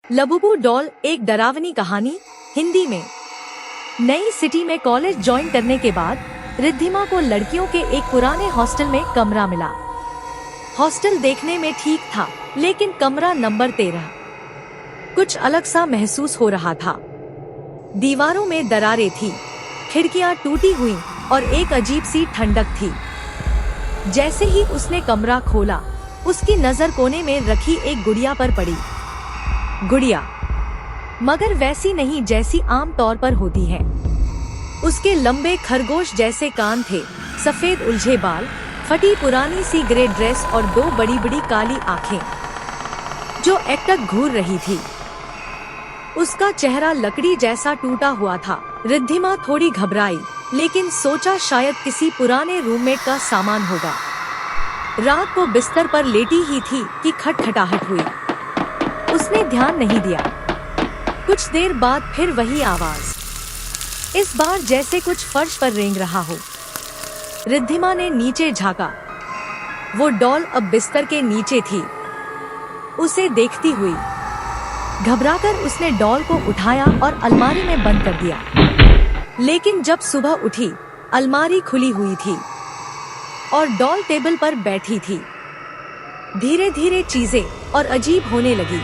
लबुबू doll एक डरावनी कहानी। हिंदी में। नई सिटी में कॉलेज ज्वाइन करने के बाद रिद्धिमा को लड़कियों के एक पुराने हॉस्टल में कमरा मिला। हॉस्टल देखने में ठीक था, लेकिन कमरा नंबर 13 कुछ अलग सा महसूस हो रहा था। दीवारों में दरारें थी, खिड़कियां टूटी हुई और एक अजीब सी ठंडक थी। जैसे ही उसने कमरा खोला, उसकी नजर कोने में रखी एक गुड़िया पर पड़ी। गुड़िया, मगर वैसी नहीं जैसी आम तौर पर होती है। उसके लंबे खरगोश जैसे कान थे, सफेद उलझे बाल, फटी पुरानी सी ग्रे ड्रेस और दो बड़ी बड़ी काली आंखें जो एकटक घूर रही थी। उसका चेहरा लकड़ी जैसा टूटा हुआ था। रिद्धिमा थोड़ी घबराई, लेकिन सोचा शायद किसी पुराने रूममेट का सामान होगा। रात को बिस्तर पर लेटी ही थी कि खटखटाहट हुई। उसने ध्यान नहीं दिया। कुछ देर बाद फिर वही आवाज। इस बार जैसे कुछ फर्श पर रेंग रहा हो। रिद्धिमा ने नीचे झांका। वो डॉल अब बिस्तर के नीचे थी, उसे देखती हुई। घबराकर उसने डॉल को उठाया और अलमारी में बंद कर दिया। लेकिन जब सुबह उठी, अलमारी खुली हुई थी और डॉल टेबल पर बैठी थी। धीरे धीरे चीजें और अजीब होने लगी।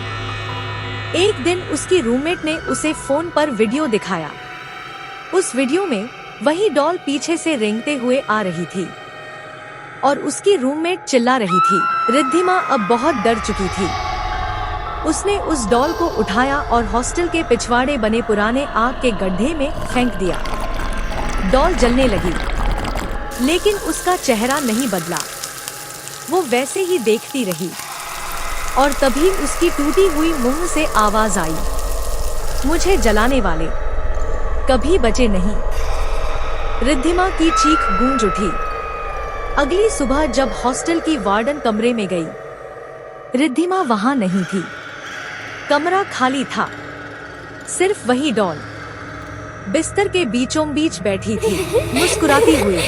एक दिन उसकी रूममेट ने उसे फोन पर वीडियो दिखाया। उस वीडियो में वही डॉल पीछे से रेंगते हुए आ रही थी और उसकी रूममेट चिल्ला रही थी। रिद्धिमा अब बहुत डर चुकी थी। उसने उस डॉल को उठाया और हॉस्टल के पिछवाड़े बने पुराने आग के गड्ढे में फेंक दिया। डॉल जलने लगी, लेकिन उसका चेहरा नहीं बदला। वो वैसे ही देखती रही और तभी उसकी टूटी हुई मुंह से आवाज आई, मुझे जलाने वाले कभी बचे नहीं। रिद्धिमा की चीख गूंज उठी। अगली सुबह जब हॉस्टल की वार्डन कमरे में गई, रिद्धिमा वहां नहीं थी। कमरा खाली था, सिर्फ वही डॉल बिस्तर के बीचों बीच बैठी थी, मुस्कुराती हुई।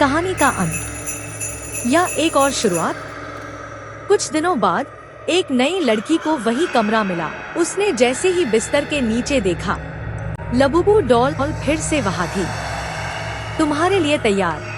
कहानी का अंत या एक और शुरुआत। कुछ दिनों बाद एक नई लड़की को वही कमरा मिला। उसने जैसे ही बिस्तर के नीचे देखा, लबुबू डॉल फिर से वहां थी, तुम्हारे लिए तैयार।